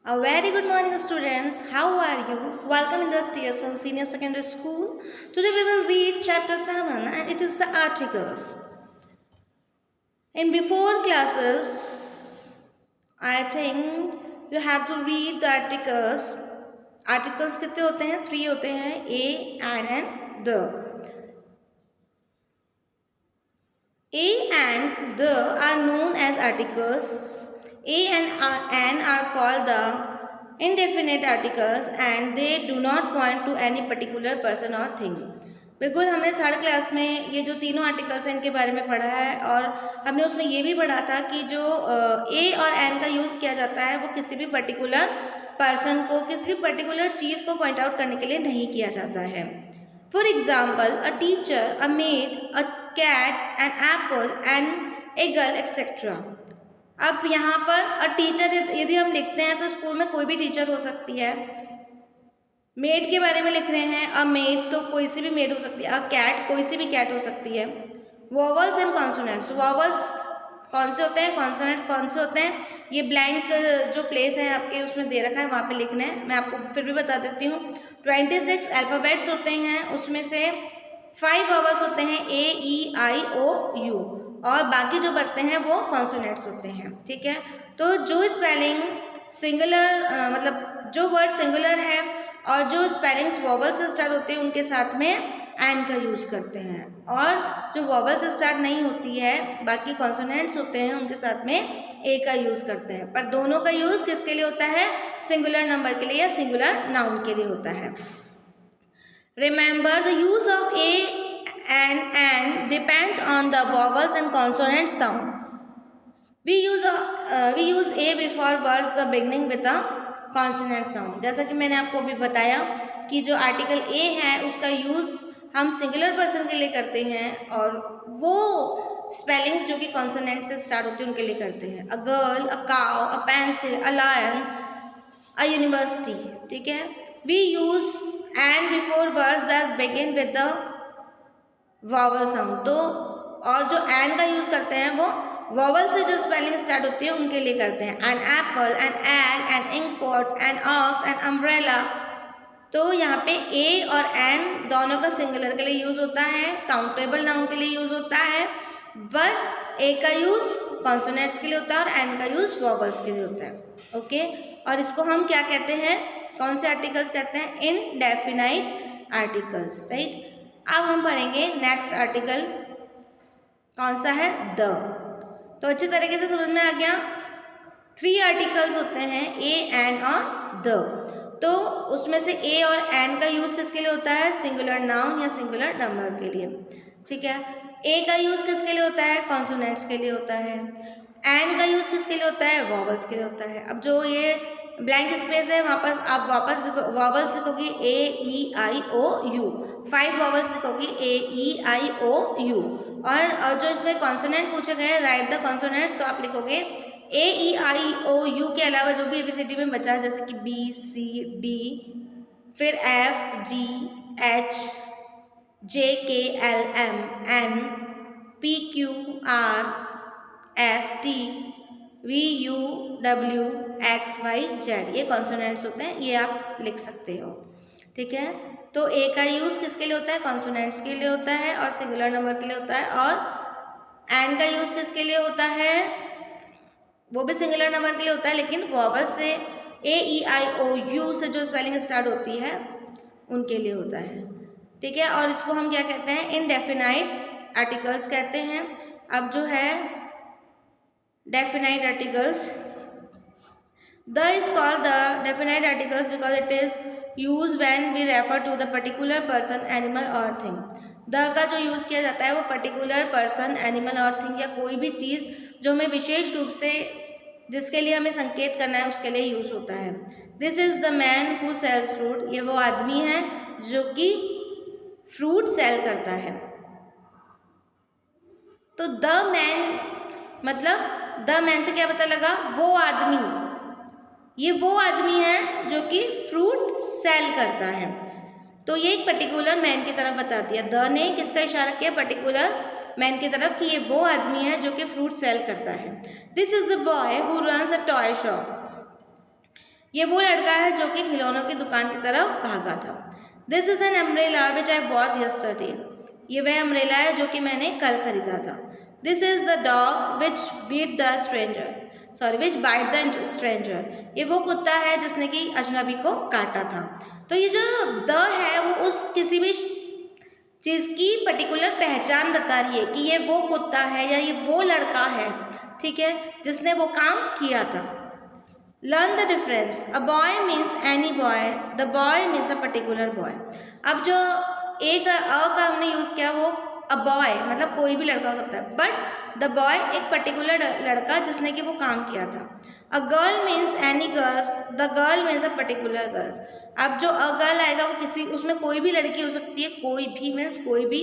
A very good morning, students. How are you? Welcome in the TSN Senior Secondary School. Today we will read chapter 7 and it is the articles. In before classes, I think you have to read the articles. Articles कितने होते हैं? 3 होते हैं. A, an and the. A and the are known as articles. A and an are called the indefinite articles and they do not point to any particular person or thing. बिल्कुल हमने third class में ये जो तीनों articles हैं इनके बारे में पढ़ा है और हमने उसमें ये भी पढ़ा था कि जो ए और एन का यूज़ किया जाता है वो किसी भी पर्टिकुलर पर्सन को किसी भी पर्टिकुलर चीज़ को पॉइंट आउट करने के लिए नहीं किया जाता है. For example a teacher, a maid, a cat, an apple, an eagle etcetera. अब यहाँ पर अ टीचर यदि हम लिखते हैं तो स्कूल में कोई भी टीचर हो सकती है. मेड के बारे में लिख रहे हैं, अ मेड तो कोई सी भी मेड हो सकती है. अ कैट कोई सी भी कैट हो सकती है. Vowels and consonants. वॉवल्स कौन से होते हैं, कॉन्सोनेंट्स कौन से होते हैं, ये ब्लैंक जो प्लेस है आपके उसमें दे रखा है वहाँ पे लिखना है. मैं आपको फिर भी बता देती हूँ. 26 अल्फ़ाबेट्स होते हैं, उसमें से 5 वॉवल्स होते हैं ए ई आई ओ यू और बाकी जो बचते हैं वो कॉन्सोनेंट्स होते हैं. ठीक है, तो जो स्पेलिंग सिंगुलर मतलब जो वर्ड सिंगुलर है और जो स्पेलिंग्स वॉवल से स्टार्ट होते हैं उनके साथ में एन का यूज़ करते हैं और जो वॉवल से स्टार्ट नहीं होती है बाकी कॉन्सोनेंट्स होते हैं उनके साथ में ए का यूज़ करते हैं. पर दोनों का यूज़ किसके लिए होता है, सिंगुलर नंबर के लिए या सिंगुलर नाउन के लिए होता है. Remember the use of a and an depends on the vowels and consonant sound. we use a before words the beginning with the consonant sound. जैसा कि मैंने आपको अभी बताया कि जो आर्टिकल ए है उसका यूज़ हम सिंगुलर पर्सन के लिए करते हैं और वो स्पेलिंग्स जो कि कॉन्सोनेंट से स्टार्ट होते हैं उनके लिए करते हैं. A girl, a cow, a pencil, a lion, a university. ठीक है, we use an before words that begin with the vowel sound. तो और जो एन का यूज़ करते हैं वो वॉवल से जो स्पेलिंग स्टार्ट होती है उनके लिए करते हैं. An apple, an egg, an ink pot, an ox, an umbrella. तो यहाँ पे ए और एन दोनों का सिंगुलर के लिए यूज़ होता है, काउंटेबल नाउन के लिए यूज़ होता है, बट ए का यूज़ कॉन्सोनेंट्स के लिए होता है और एन का यूज़ वॉवल्स के लिए होता है. ओके, और इसको हम क्या कहते हैं, कौन से आर्टिकल्स कहते हैं, इनडेफिनाइट आर्टिकल्स. राइट, अब हम पढ़ेंगे नेक्स्ट आर्टिकल कौन सा है, द. तो अच्छी तरीके से समझ में आ गया. 3 आर्टिकल्स होते हैं ए, एन और द. तो उसमें से ए और एन का यूज़ किसके लिए होता है, सिंगुलर नाउन या सिंगुलर नंबर के लिए. ठीक है, ए का यूज़ किसके लिए होता है, कॉन्सोनेंट्स के लिए होता है. एन का यूज़ किसके लिए होता है, वॉवल्स के लिए होता है. अब जो ये ब्लैंक स्पेस है वहाँ पर आप वापस वॉवल्स लिखोगे ए ई आई ओ यू. 5 वॉवल्स लिखोगे ए ई आई ओ यू और जो इसमें कॉन्सोनेंट पूछे गए हैं राइट द कॉन्सोनेंट्स, तो आप लिखोगे ए ई आई ओ यू के अलावा जो भी एबीसीडी में बचा है जैसे कि बी सी डी, फिर F G H J K L M N P Q R S T V U W X Y Z, ये कॉन्सोनेंट्स होते हैं, ये आप लिख सकते हो. ठीक है, तो ए का यूज़ किसके लिए होता है, कॉन्सोनेंट्स के लिए होता है और सिंगुलर नंबर के लिए होता है. और एन का यूज़ किसके लिए होता है, वो भी सिंगुलर नंबर के लिए होता है लेकिन वॉवल से ए ई आई ओ यू से जो स्पेलिंग स्टार्ट होती है उनके लिए होता है. ठीक है, और इसको हम क्या कहते हैं, इनडेफिनाइट आर्टिकल्स कहते हैं. अब जो है definite articles, the is called the definite articles because it is used when we refer to the particular person, animal or thing. the का जो यूज़ किया जाता है वो पर्टिकुलर पर्सन, एनिमल और थिंग या कोई भी चीज़ जो हमें विशेष रूप से जिसके लिए हमें संकेत करना है उसके लिए यूज़ होता है. This is the man who sells fruit. ये वो आदमी है जो कि फ्रूट सेल करता है. तो द मैन मतलब द मैन से क्या पता लगा, वो आदमी, ये वो आदमी है जो कि फ्रूट सेल करता है. तो ये एक पर्टिकुलर मैन की तरफ बताती है. द ने किसका इशारा किया, पर्टिकुलर मैन की तरफ कि ये वो आदमी है जो कि फ्रूट सेल करता है. This is the boy who runs a toy shop. ये वो लड़का है जो कि खिलौनों की दुकान की तरफ भागा था। This is an umbrella which I bought yesterday. ये वह अम्ब्रेला है जो कि मैंने कल खरीदा था। This is the dog which beat the stranger, sorry which bite the stranger. ये वो कुत्ता है जिसने कि अजनबी को काटा था। तो ये जो द है वो उस किसी भी चीज़ की पर्टिकुलर पहचान बता रही है कि ये वो कुत्ता है या ये वो लड़का है, ठीक है, जिसने वो काम किया था। Learn the difference. A boy means any boy, the boy means a particular boy. अब जो एक अ का हमने यूज़ किया वो अ बॉय मतलब कोई भी लड़का हो सकता है, बट द बॉय एक पर्टिकुलर लड़का जिसने कि वो काम किया था। A girl means any girls, the girl means a particular girls. अब जो अ गर्ल आएगा वो किसी उसमें कोई भी लड़की हो सकती है, कोई भी मीन्स कोई भी,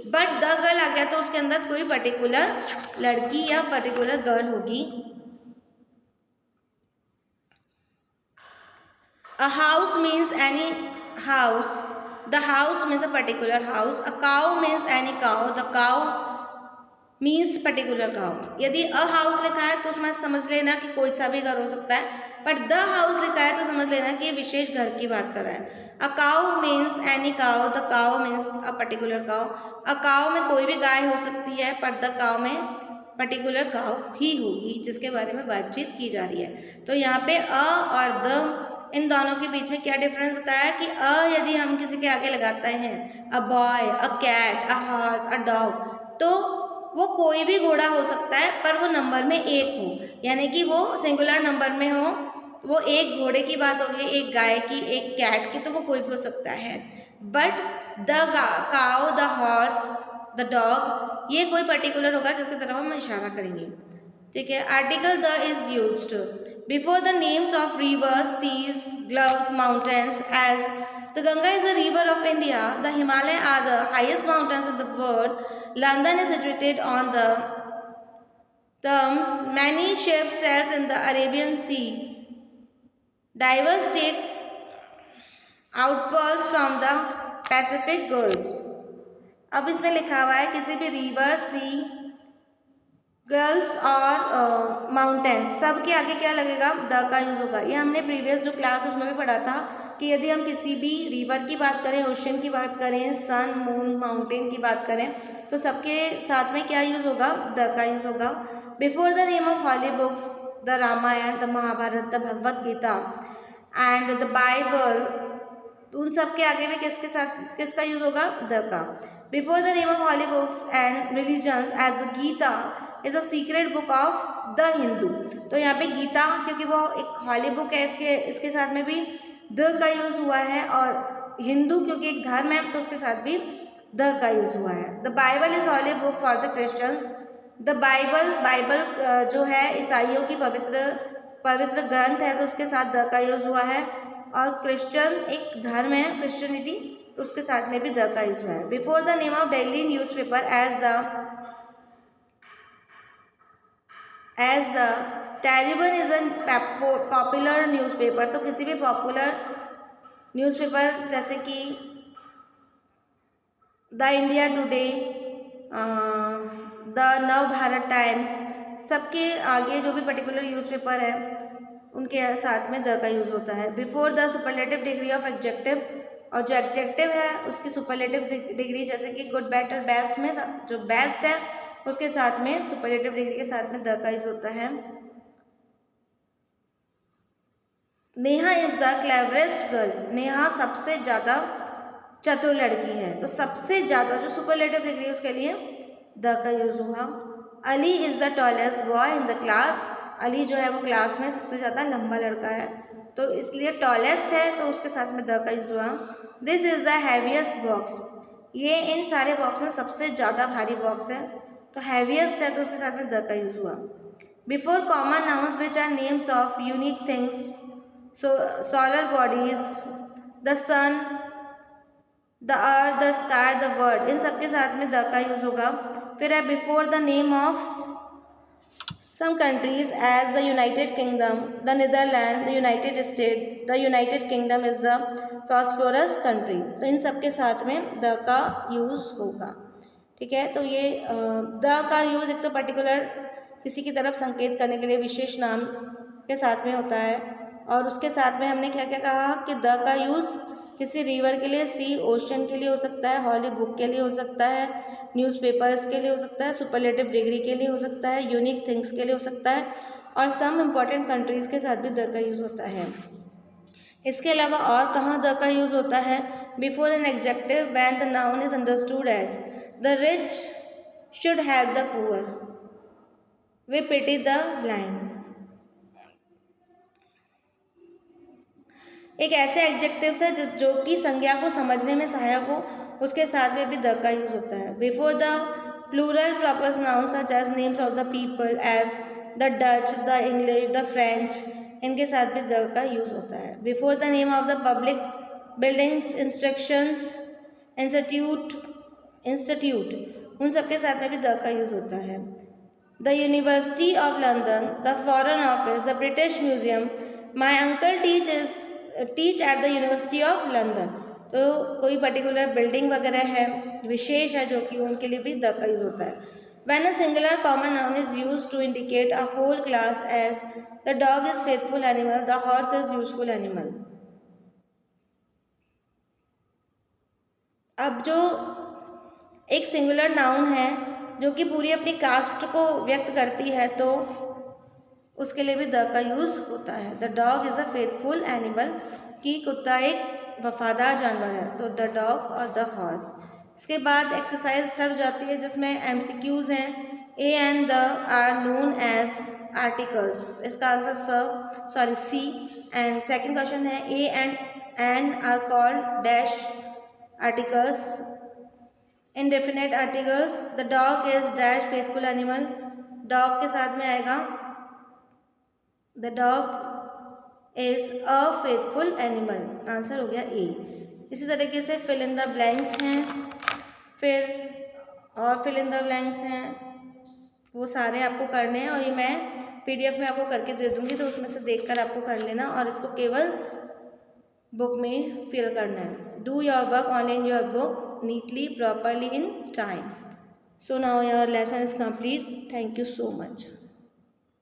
बट द गर्ल आ गया तो उसके अंदर कोई पर्टिकुलर लड़की या पर्टिकुलर गर्ल होगी। A house means any house. The house means a particular house. A cow means any cow. The cow means particular cow. यदि a house लिखा है तो उसमें समझ लेना कि कोई सा भी घर हो सकता है, पर the house लिखा है तो समझ लेना कि ये विशेष घर की बात कर रहा है। A cow means any cow. The cow means a particular cow. A cow में कोई भी गाय हो सकती है, पर the cow में पर्टिकुलर काउ ही होगी जिसके बारे में बातचीत की जा रही है। तो यहाँ पे अ और द इन दोनों के बीच में क्या डिफरेंस बताया कि अ यदि हम किसी के आगे लगाते हैं a boy, a cat, a horse, a dog, तो वो कोई भी घोड़ा हो सकता है पर वो नंबर में एक हो, यानी कि वो सिंगुलर नंबर में हो। वो एक घोड़े की बात होगी, एक गाय की, एक कैट की, तो वो कोई भी हो सकता है। But the cow, the horse, the dog, ये कोई पर्टिकुलर होगा जिसकी तरफ हम इशारा करेंगे, ठीक है। Article the is used before the names of rivers, seas, gloves, mountains as the Ganga is a river of India. The Himalaya are the highest mountains in the world. London is situated on the Thames. Many ships sails in the Arabian Sea. Divers take outposts from the Pacific Gulf. अब इसमें लिखा हुआ है किसी भी river, सी, gulfs और mountains, सब के आगे क्या लगेगा, द का यूज़ होगा। ये हमने प्रीवियस जो क्लास उसमें भी पढ़ा था कि यदि हम किसी भी रिवर की बात करें, ओशन की बात करें, सन, मून, माउंटेन की बात करें, तो सबके साथ में क्या यूज़ होगा, द का यूज़ होगा। Before the name of holy books, the Ramayana, the Mahabharata, the Bhagavad Gita and the Bible, तो उन सब के आगे में किसके साथ किसका यूज़ होगा, द का। Before the name of holy books and religions as the Gita is a secret book of the Hindu. तो यहाँ पे गीता क्योंकि वो एक हॉली बुक है, इसके साथ में भी द का यूज़ हुआ है, और हिंदू क्योंकि एक धर्म है तो उसके साथ भी द का यूज़ हुआ है। The Bible is holy book for the Christian. The Bible जो है ईसाइयों की पवित्र ग्रंथ है, तो उसके साथ द का यूज़ हुआ है। और क्रिश्चियन एक धर्म है, क्रिश्चियनिटी, तो उसके साथ में भी द का यूज़ हुआ है। Before the name of daily newspaper as the Taliban is an popular newspaper, तो किसी भी पॉपुलर न्यूज़पेपर जैसे कि द इंडिया टुडे, द नव भारत टाइम्स, सबके आगे जो भी पर्टिकुलर न्यूज़पेपर है उनके साथ में द का यूज़ होता है। Before the superlative degree of adjective, और जो एडजेक्टिव है उसकी सुपरलेटिव डिग्री जैसे कि गुड, बेटर, बेस्ट में जो बेस्ट है उसके साथ में सुपरलेटिव डिग्री के साथ में द का यूज़ होता है। Neha is the cleverest girl, Neha सबसे ज़्यादा चतुर लड़की है, तो सबसे ज़्यादा जो सुपरलेटिव डिग्री है उसके लिए द का यूज़ हुआ। Ali is the tallest boy in the class, Ali जो है वो क्लास में सबसे ज़्यादा लंबा लड़का है, तो इसलिए टॉलेस्ट है तो उसके साथ में द का यूज़ हुआ। This is the heaviest box, ये इन सारे बॉक्स में सबसे ज़्यादा भारी बॉक्स है, तो हैवीएस्ट है तो उसके साथ में द का यूज़ हुआ। Before common nouns which are names of unique things, solar bodies, the sun, the earth, the sky, the world, इन सब के साथ में द का यूज़ होगा। फिर है before the name of some countries as the United Kingdom, the Netherland, the United State, the United Kingdom is the prosperous country, तो इन सब के साथ में द का यूज़ होगा, ठीक है। तो ये द का यूज़ एक तो पर्टिकुलर किसी की तरफ संकेत करने के लिए विशेष नाम के साथ में होता है, और उसके साथ में हमने क्या क्या कहा कि द का यूज़ किसी रिवर के लिए, सी ओशन के लिए हो सकता है, हॉली बुक के लिए हो सकता है, न्यूज़पेपर्स के लिए हो सकता है, सुपरलेटिव डिग्री के लिए हो सकता है, यूनिक थिंग्स के लिए हो सकता है, और सम इम्पॉर्टेंट कंट्रीज़ के साथ भी द का यूज़ होता है। इसके अलावा और कहाँ द का यूज़ होता है? Before an adjective when the noun is understood as the rich should help the poor, we pity the blind. एक ऐसे एडजेक्टिव है जो कि संज्ञा को समझने में सहायक हो, उसके साथ में भी द का यूज होता है। Before the plural proper nouns such as names of the people as the Dutch, the English, the French, इनके साथ भी द का यूज होता है। Before the name of the public buildings, instructions, institute, उन सबके साथ में भी द का यूज होता है। The university of London, the foreign office, the British museum, my uncle teach at the university of London. तो कोई पर्टिकुलर बिल्डिंग वगैरह है, विशेष है, जो कि उनके लिए भी द का यूज होता है। When a singular common noun is used to indicate a whole class, as the dog is faithful animal, the horse is useful animal. अब जो एक सिंगुलर नाउन है जो कि पूरी अपनी कास्ट को व्यक्त करती है, तो उसके लिए भी द का यूज़ होता है। The dog is a faithful animal, कि कुत्ता एक वफादार जानवर है, तो द डॉग और द हॉर्स। इसके बाद एक्सरसाइज स्टार्ट हो जाती है जिसमें एमसीक्यूज़ हैं। A and the are known as articles, इसका answer C. And second question है A and an are called dash articles, indefinite articles. The dog is dash faithful animal, dog के साथ में आएगा the dog is a faithful animal, answer हो गया ए। इसी तरीके से फिल इन द ब्लैंक्स हैं, फिर और फिल इन द ब्लैंक्स हैं, वो सारे आपको करने हैं और ये मैं पीडीएफ में आपको करके दे दूँगी, तो उसमें से देखकर आपको कर लेना और इसको केवल बुक में फिल करना है। Do your work only in your book neatly properly in time. So now your lesson is complete. Thank you so much.